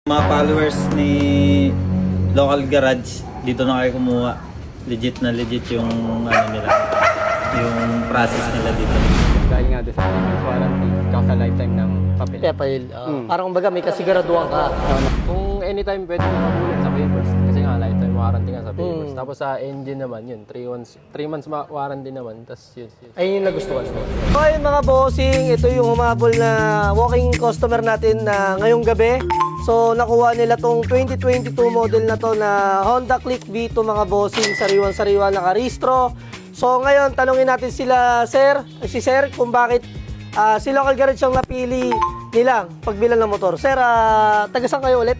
Mga followers ni Local Garage, dito na kayo kumuha. Legit na legit yung ano nila, yung process nila dito. Dahil nga doon sa warranty, sa lifetime ng papel. Papel. Parang kumbaga may kasiguraduhan ka. Kung anytime pwede mo mabulit sa papers, kasi nga lifetime warranty nga sa papers. Tapos sa engine naman yun, 3 months warranty naman. Tapos yun. Ayun yung nagustuhan ko. So ayun mga bossing, ito yung humabol na walking customer natin na ngayong gabi. So nakuha nila tong 2022 model na to na Honda Click V2 mga bossing, sariwan-sariwa nakarehistro. So ngayon tanungin natin si Sir kung bakit si Local Garage yung napili nila pagbilan ng motor. Sir, taga saan kayo ulit?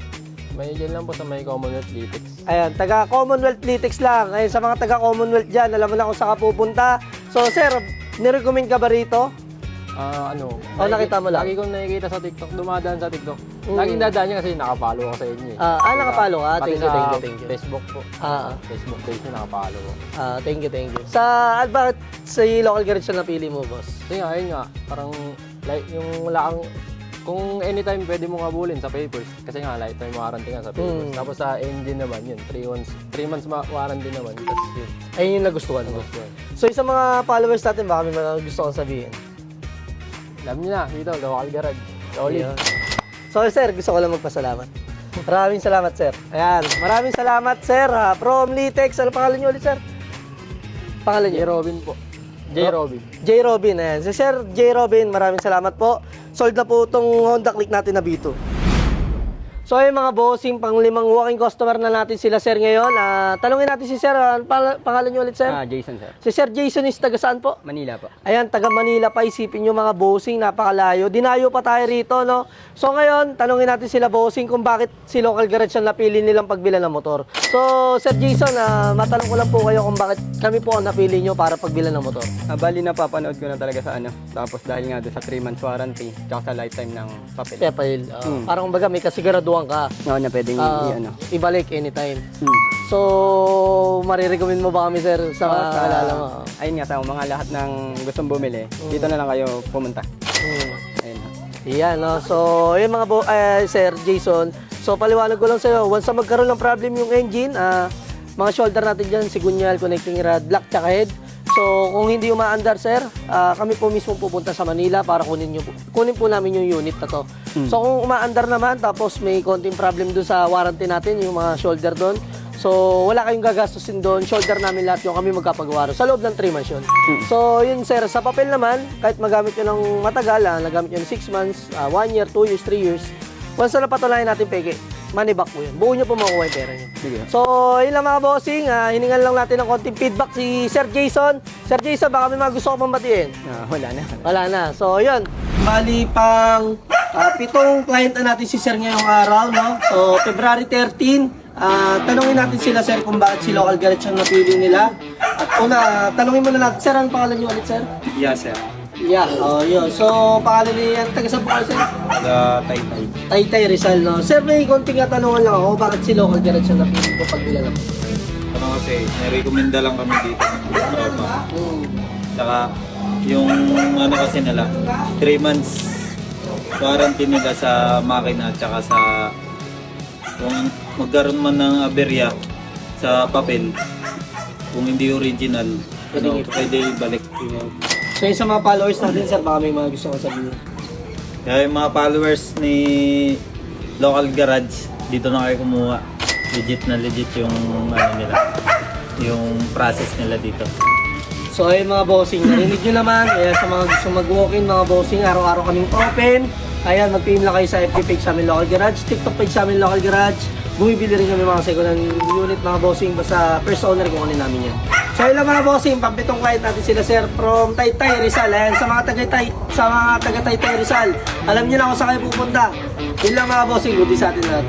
May dyan lang po sa may Commonwealth Litex. Ayan, taga Commonwealth Litex lang. Ayun, sa mga taga Commonwealth dyan, alam mo na kung saan ka pupunta. So sir, nirecommend ka ba rito? Nakita mo lang? Lagi kong nakikita sa TikTok, dumadaan sa TikTok. Laging dadaan niya kasi nakapalo ako sa inyo. Nakapalo ka? Pati Thank you. Facebook po. Facebook page niya nakapalo ko. Thank you. Bakit sa Local Garage na napili mo, boss? Kasi nga, ayun nga, parang like, yung wala kang, kung anytime pwede mong habulin sa papers, kasi nga lifetime warranty nga sa papers. Tapos sa engine naman yun, 3 months warranty naman. Tapos yun. Ayun yung nagustuhan mo. So sa mga followers natin, baka may mga gusto kong sabihin. Alam niyo na, dito, Local Garage. Solid. So sir, gusto ko lang magpasalamat. Maraming salamat, sir. Ayan, maraming salamat, sir. From Litex, ano pangalan niyo ulit, sir? Pangalan J. niyo? Robin po. J. Robin. J. Robin, ayan. Si Sir J. Robin, maraming salamat po. Sold na po itong Honda Click natin na B2. So ayun mga bossing, pang-limang walking customer na natin sila sir ngayon. Tanungin natin si sir, pangalan niyo ulit sir? Jason, sir. Si Sir Jason is taga saan po? Manila po. Ayan, taga Manila pa, isipin nyo mga bossing, napakalayo. Dinayo pa tayo rito, no? So ngayon, tanungin natin sila bossing kung bakit si Local Garage ang napili nilang pagbilan ng motor. So, Sir Jason, matanong ko lang po kayo kung bakit kami po ang napili nyo para pagbilan ng motor. Bali napapanood ko na talaga sa ano. Tapos dahil nga doon sa 3 months warranty, tsaka sa lifetime ng papel. Papel. Parang kumbaga may kasiguraduhan ka. Oo, na pwedeng ibalik anytime. So, marirecommend mo ba kami sir sa kalala mo? Ayun nga, sa mga lahat ng gustong bumili, dito na lang kayo pumunta. Ayun. Yan, no? So, yun mga Sir Jason. So, paliwanag ko lang sa'yo. Once na magkaroon ng problem yung engine, mga shoulder natin dyan, sigunyal, connecting rod, block, tsaka head. So, kung hindi umaandar, sir, kami po mismo pupunta sa Manila para kunin po namin yung unit na to. So, kung umaandar naman, tapos may konting problem doon sa warranty natin, yung mga shoulder doon. So, wala kayong gagastusin doon. Shoulder namin lahat yung kami magkapagawa sa loob ng 3 months yun. So, yun sir, sa papel naman, kahit magamit nyo ng matagal, nagamit nyo ng 6 months, 1 year, 2 years, 3 years, once na napatunayan natin peke, money back po yun. Buo nyo po makuha yung pera nyo. Sige. So, yun lang mga bossing. Hiningan lang natin ng konting feedback si Sir Jason. Sir Jason, baka may mga gusto ko pang batiin. Wala na. So, yun. Bali, pang 7 client na natin si Sir ngayong araw, no? So, February 13, tanungin natin sila, Sir, kung bakit si Local Garage ang napili nila. At una, tanungin muna natin, Sir, anong pangalan nyo ulit, Sir? Yeah, sir. Yeah, yun. So, pangalan niya yan, taga saan po kayo, Sir? Taga Taytay. Taytay Rizal, no? Sir, may konting katanungan lang ako, bakit si Local Garage ang napili ko pagbilan ng Ano kasi, nirekomenda lang kami dito. Tsaka, yung ano kasi nila, 3 months warranty nila sa makina tsaka sa kung magkaroon man ng aberya sa papel, kung hindi original, pwede ibalik. So yung sa mga followers natin, sir, baka may mga gusto ko sabihin. Kaya yung mga followers ni Local Garage, dito na kayo kumuha. Legit na legit yung ano nila, yung process nila dito. So ayun mga bossing, narinig nyo naman. Kaya sa mga gusto mag-walk-in, mga bossing, araw-araw kaming open. Ayan, mag-PM lang kayo sa FB page sa amin Local Garage, TikTok page sa amin Local Garage. Bumibili rin kami mga second-hand unit mga bossing, basta first owner kukunin namin yan. So yun lang mga bossing, pampitong client natin sila sir from Taytay Rizal. Ayan, sa mga taga Taytay Rizal, alam nyo na kung saan kayo pupunta. Yun lang mga bossing, good sa atin lahat.